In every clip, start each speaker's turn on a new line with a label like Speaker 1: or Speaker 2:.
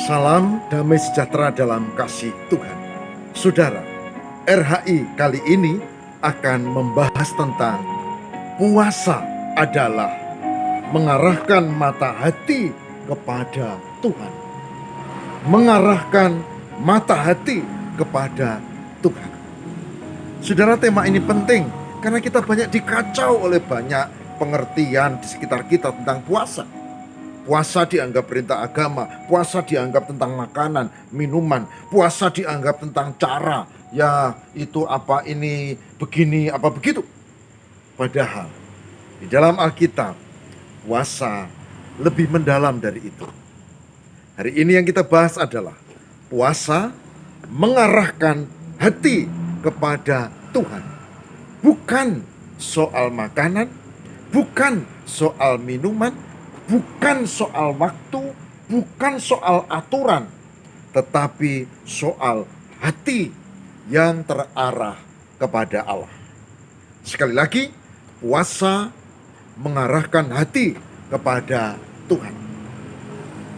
Speaker 1: Salam damai sejahtera dalam kasih Tuhan. Saudara, RHI kali ini akan membahas tentang puasa adalah mengarahkan mata hati kepada Tuhan. Mengarahkan mata hati kepada Tuhan. Saudara, tema ini penting karena kita banyak dikacau oleh banyak pengertian di sekitar kita tentang puasa. Puasa dianggap perintah agama, puasa dianggap tentang makanan, minuman, puasa dianggap tentang cara, ya itu apa ini, begini, apa begitu. Padahal di dalam Alkitab, puasa lebih mendalam dari itu. Hari ini yang kita bahas adalah puasa mengarahkan hati kepada Tuhan. Bukan soal makanan, bukan soal minuman, bukan soal waktu, bukan soal aturan, tetapi soal hati yang terarah kepada Allah. Sekali lagi, puasa mengarahkan hati kepada Tuhan.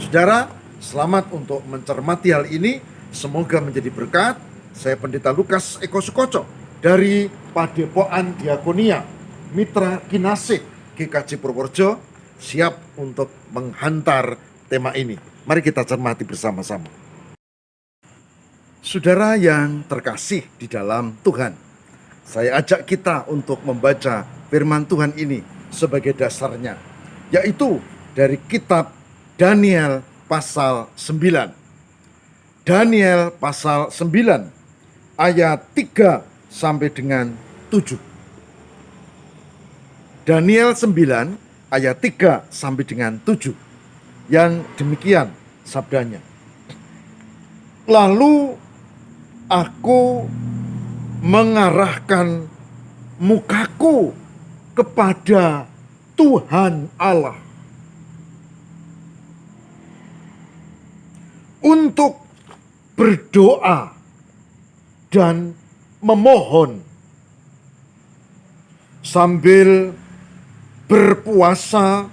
Speaker 1: Saudara, selamat untuk mencermati hal ini. Semoga menjadi berkat. Saya Pendeta Lukas Eko Sukoco dari Padepokan Diakonia Mitra Kinasih GKJ Purworejo, siap untuk menghantar tema ini. Mari kita cermati bersama-sama. Saudara yang terkasih di dalam Tuhan, saya ajak kita untuk membaca firman Tuhan ini sebagai dasarnya, yaitu dari kitab Daniel pasal 9. Daniel pasal 9 ayat 3 sampai dengan 7. Daniel 9 ayat 3 sampai dengan 7. Yang demikian sabdanya. Lalu aku mengarahkan mukaku kepada Tuhan Allah untuk berdoa dan memohon sambil berpuasa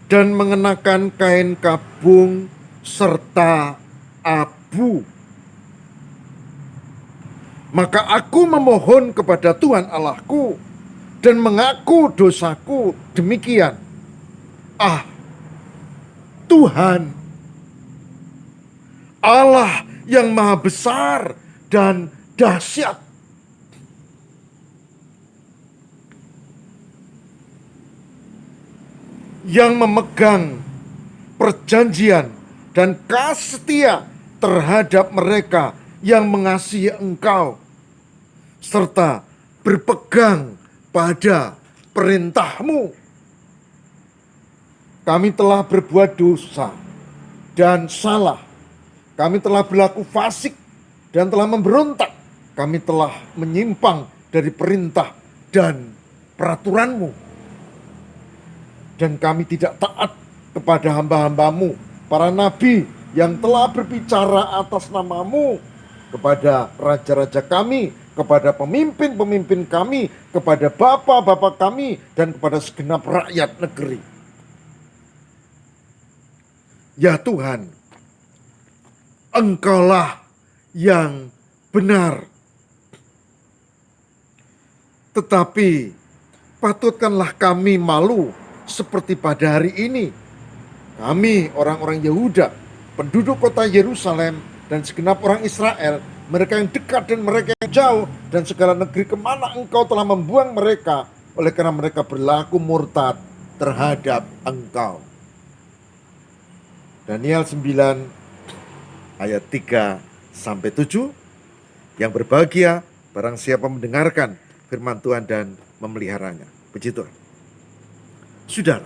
Speaker 1: dan mengenakan kain kabung serta abu. Maka aku memohon kepada Tuhan Allahku dan mengaku dosaku demikian. Ah, Tuhan, Allah yang maha besar dan dahsyat, yang memegang perjanjian dan kasih setia terhadap mereka yang mengasihi Engkau, serta berpegang pada perintah-Mu. Kami telah berbuat dosa dan salah. Kami telah berlaku fasik dan telah memberontak. Kami telah menyimpang dari perintah dan peraturan-Mu. Dan kami tidak taat kepada hamba-hamba-Mu, para nabi yang telah berbicara atas nama-Mu, kepada raja-raja kami, kepada pemimpin-pemimpin kami, kepada bapa-bapa kami, dan kepada segenap rakyat negeri. Ya Tuhan, Engkaulah yang benar. Tetapi patutkanlah kami malu seperti pada hari ini. Kami orang-orang Yehuda, penduduk kota Yerusalem, dan segenap orang Israel, mereka yang dekat dan mereka yang jauh, dan segala negeri kemana Engkau telah membuang mereka, oleh karena mereka berlaku murtad terhadap Engkau. Daniel 9 ayat 3 sampai 7. Yang berbahagia barang siapa mendengarkan firman Tuhan dan memeliharanya. Puji Tuhan. Saudara,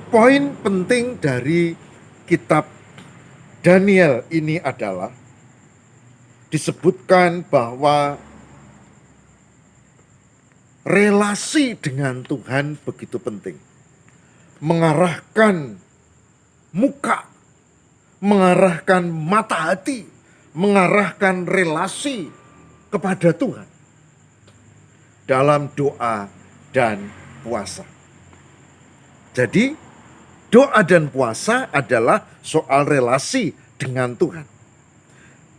Speaker 1: poin penting dari kitab Daniel ini adalah disebutkan bahwa relasi dengan Tuhan begitu penting. Mengarahkan muka, mengarahkan mata hati, mengarahkan relasi kepada Tuhan dalam doa dan puasa. Jadi Doa dan puasa adalah soal relasi dengan Tuhan.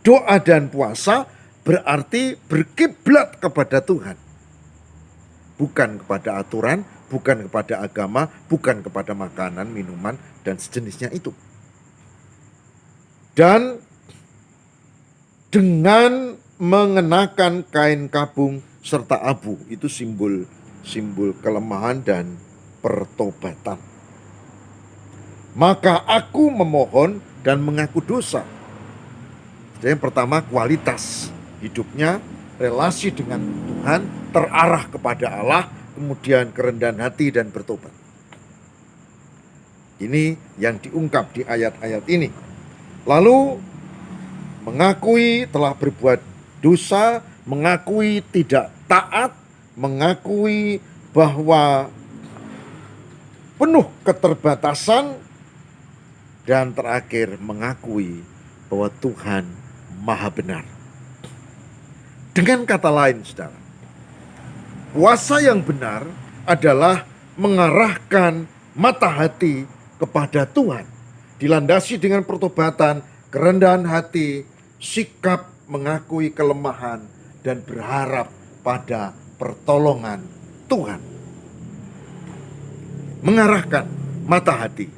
Speaker 1: Doa dan puasa berarti berkiblat kepada Tuhan. Bukan kepada aturan, bukan kepada agama, bukan kepada makanan, minuman, dan sejenisnya itu. Dan dengan mengenakan kain kabung serta abu, itu simbol kelemahan dan pertobatan. Maka aku memohon dan mengaku dosa. Jadi yang pertama, kualitas hidupnya, relasi dengan Tuhan, terarah kepada Allah, kemudian kerendahan hati dan bertobat. Ini yang diungkap di ayat-ayat ini. Lalu mengakui telah berbuat dosa, mengakui tidak taat, mengakui bahwa penuh keterbatasan, dan terakhir mengakui bahwa Tuhan Maha Benar. Dengan kata lain, saudara, puasa yang benar adalah mengarahkan mata hati kepada Tuhan, dilandasi dengan pertobatan, kerendahan hati, sikap mengakui kelemahan, dan berharap pada pertolongan Tuhan. Mengarahkan mata hati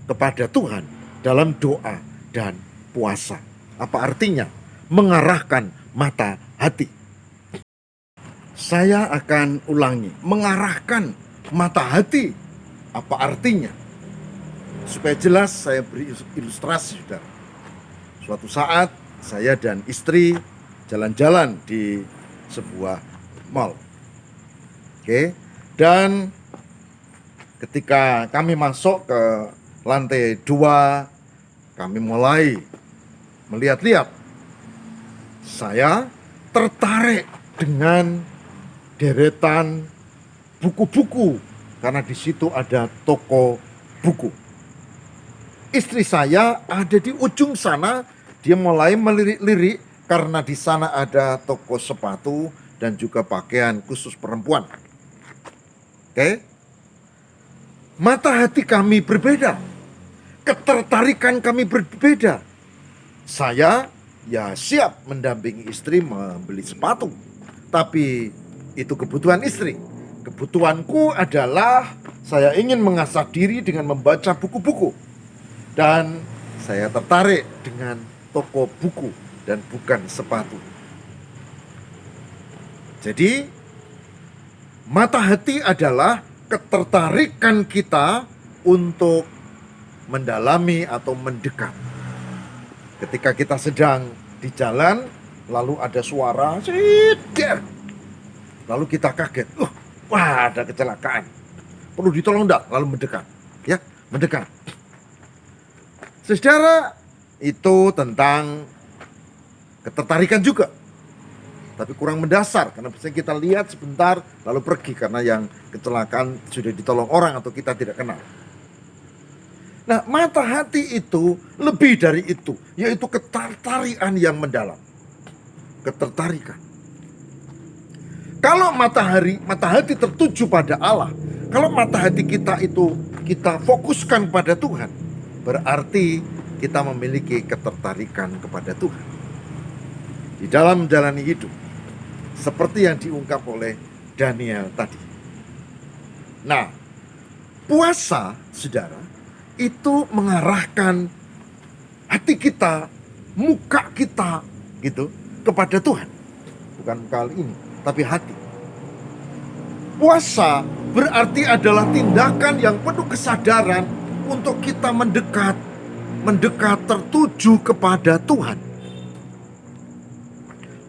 Speaker 1: kepada Tuhan dalam doa dan puasa. Apa artinya mengarahkan mata hati? Saya akan ulangi, mengarahkan mata hati. Apa artinya? Supaya jelas saya beri ilustrasi, saudara. Suatu saat saya dan istri jalan-jalan di sebuah mall. Oke, dan ketika kami masuk ke lantai 2, kami mulai melihat-lihat. Saya tertarik dengan deretan buku-buku karena di situ ada toko buku. Istri saya ada di ujung sana, dia mulai melirik-lirik karena di sana ada toko sepatu dan juga pakaian khusus perempuan. Oke? Mata hati kami berbeda. Ketertarikan kami berbeda. Saya siap mendampingi istri membeli sepatu. Tapi itu kebutuhan istri. Kebutuhanku adalah saya ingin mengasah diri dengan membaca buku-buku. Dan saya tertarik dengan toko buku dan bukan sepatu. Jadi mata hati adalah ketertarikan kita untuk mendalami atau mendekat. Ketika kita sedang di jalan, lalu ada suara, lalu kita kaget, wah ada kecelakaan, perlu ditolong enggak? Lalu mendekat, mendekat. Saudara, itu tentang ketertarikan juga, tapi kurang mendasar karena biasanya kita lihat sebentar lalu pergi karena yang kecelakaan sudah ditolong orang atau kita tidak kenal. Nah, mata hati itu lebih dari itu, yaitu ketertarikan yang mendalam. Ketertarikan. Kalau mata hati tertuju pada Allah, kalau mata hati kita itu kita fokuskan pada Tuhan, berarti kita memiliki ketertarikan kepada Tuhan di dalam menjalani hidup, seperti yang diungkap oleh Daniel tadi. Nah, puasa, saudara, itu mengarahkan hati kita, muka kita gitu kepada Tuhan. Bukan kali ini, tapi hati. Puasa berarti adalah tindakan yang penuh kesadaran untuk kita mendekat tertuju kepada Tuhan.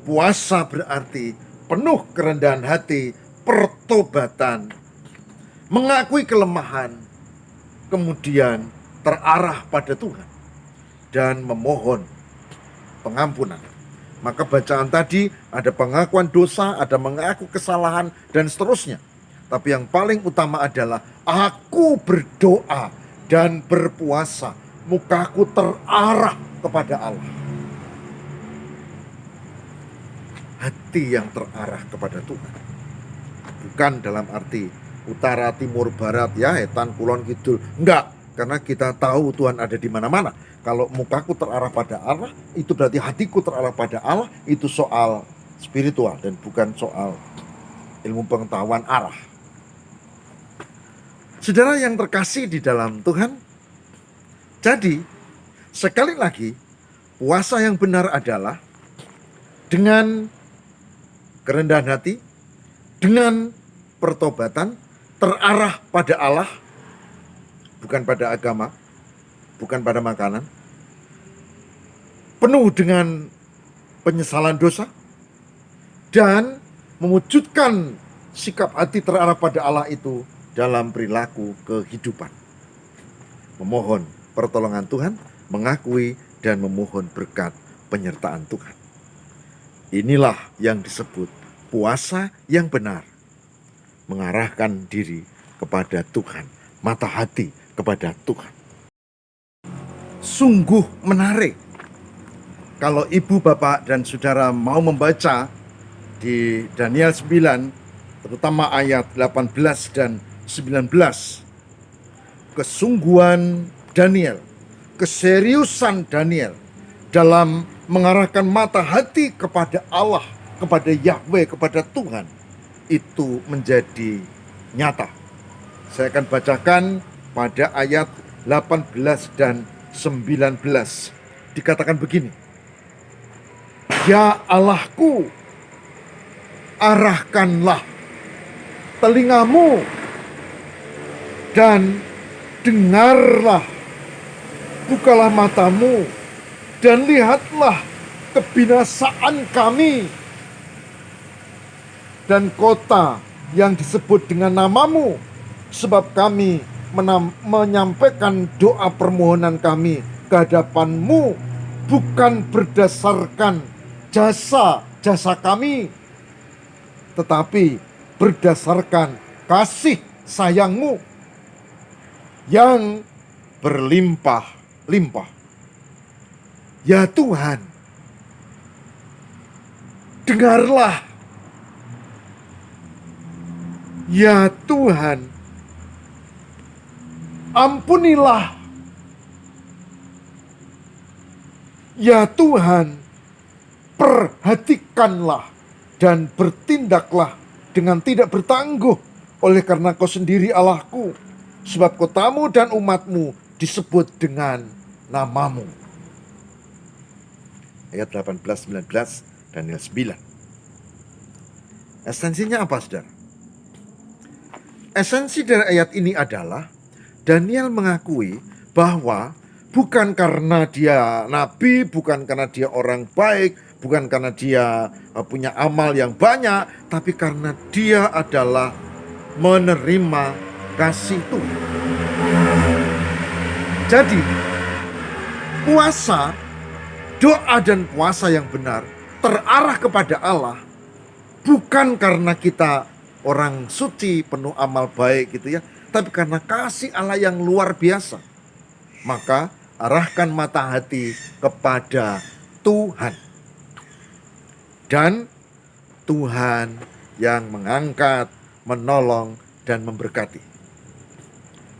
Speaker 1: Puasa berarti penuh kerendahan hati, pertobatan, mengakui kelemahan, kemudian terarah pada Tuhan dan memohon pengampunan. Maka bacaan tadi ada pengakuan dosa, ada mengaku kesalahan, dan seterusnya. Tapi yang paling utama adalah aku berdoa dan berpuasa, mukaku terarah kepada Allah. Hati yang terarah kepada Tuhan. Bukan dalam arti utara, timur, barat, etan, kulon, kidul. Enggak. Karena kita tahu Tuhan ada di mana-mana. Kalau mukaku terarah pada Allah, itu berarti hatiku terarah pada Allah. Itu soal spiritual dan bukan soal ilmu pengetahuan arah. Saudara yang terkasih di dalam Tuhan, jadi sekali lagi puasa yang benar adalah dengan kerendahan hati, dengan pertobatan, terarah pada Allah, bukan pada agama, bukan pada makanan, penuh dengan penyesalan dosa, dan mewujudkan sikap hati terarah pada Allah itu dalam perilaku kehidupan. Memohon pertolongan Tuhan, mengakui dan memohon berkat penyertaan Tuhan. Inilah yang disebut puasa yang benar, mengarahkan diri kepada Tuhan, mata hati kepada Tuhan. Sungguh menarik kalau ibu, bapak, dan saudara mau membaca di Daniel 9, terutama ayat 18 dan 19. Kesungguhan Daniel, keseriusan Daniel dalam mengarahkan mata hati kepada Allah, kepada Yahweh, kepada Tuhan, itu menjadi nyata. Saya akan bacakan pada ayat 18 dan 19. Dikatakan begini: Ya Allahku, arahkanlah telingamu dan dengarlah, bukalah matamu dan lihatlah kebinasaan kami dan kota yang disebut dengan namamu, sebab kami menyampaikan doa permohonan kami ke hadapanmu bukan berdasarkan jasa kami, tetapi berdasarkan kasih sayangmu yang berlimpah-limpah. Ya Tuhan, dengarlah. Ya Tuhan, ampunilah. Ya Tuhan, perhatikanlah dan bertindaklah dengan tidak bertangguh, oleh karena Kau sendiri Allahku, sebab kotamu dan umatmu disebut dengan namamu. Ayat 18-19 Daniel 9. Esensinya apa, saudara? Esensi dari ayat ini adalah Daniel mengakui bahwa bukan karena dia nabi, bukan karena dia orang baik, bukan karena dia punya amal yang banyak, tapi karena dia adalah menerima kasih Tuhan. Jadi, puasa, doa dan puasa yang benar terarah kepada Allah bukan karena kita orang suci, penuh amal baik gitu ya, tapi karena kasih Allah yang luar biasa. Maka arahkan mata hati kepada Tuhan. Dan Tuhan yang mengangkat, menolong, dan memberkati.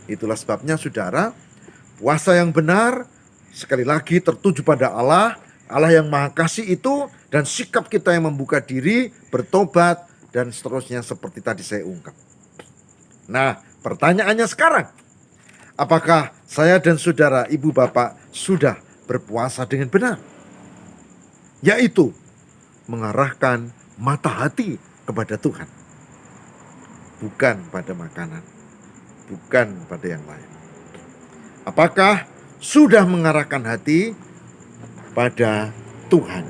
Speaker 1: Itulah sebabnya saudara, puasa yang benar sekali lagi tertuju pada Allah, Allah yang maha kasih itu, dan sikap kita yang membuka diri, bertobat, dan seterusnya seperti tadi saya ungkap. Nah, pertanyaannya sekarang, apakah saya dan saudara, ibu bapak sudah berpuasa dengan benar? Yaitu mengarahkan mata hati kepada Tuhan, bukan pada makanan, bukan pada yang lain. Apakah sudah mengarahkan hati pada Tuhan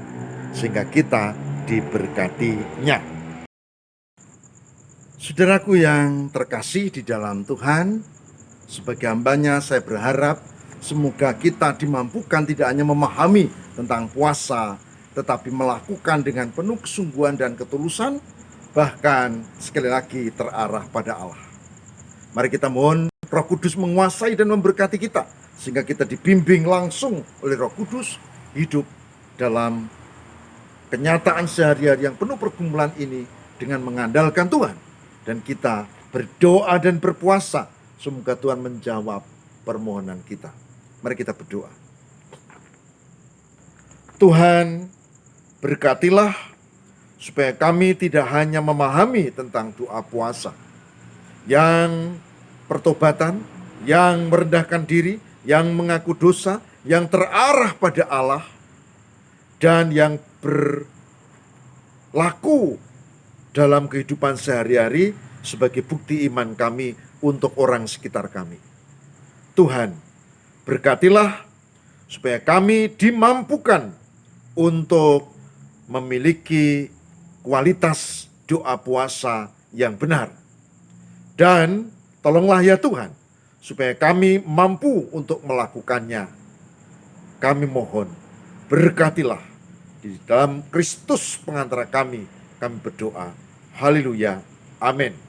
Speaker 1: sehingga kita diberkatinya? Saudaraku yang terkasih di dalam Tuhan, sebagai hambanya saya berharap semoga kita dimampukan tidak hanya memahami tentang puasa, tetapi melakukan dengan penuh kesungguhan dan ketulusan, bahkan sekali lagi terarah pada Allah. Mari kita mohon Roh Kudus menguasai dan memberkati kita, sehingga kita dibimbing langsung oleh Roh Kudus hidup dalam kenyataan sehari-hari yang penuh pergumulan ini dengan mengandalkan Tuhan. Dan kita berdoa dan berpuasa, semoga Tuhan menjawab permohonan kita. Mari kita berdoa. Tuhan, berkatilah supaya kami tidak hanya memahami tentang doa puasa yang pertobatan, yang merendahkan diri, yang mengaku dosa, yang terarah pada Allah, dan yang berlaku dalam kehidupan sehari-hari sebagai bukti iman kami untuk orang sekitar kami. Tuhan, berkatilah supaya kami dimampukan untuk memiliki kualitas doa puasa yang benar. Dan tolonglah ya Tuhan, supaya kami mampu untuk melakukannya. Kami mohon, berkatilah di dalam Kristus pengantara kami berdoa. Haleluya. Amin.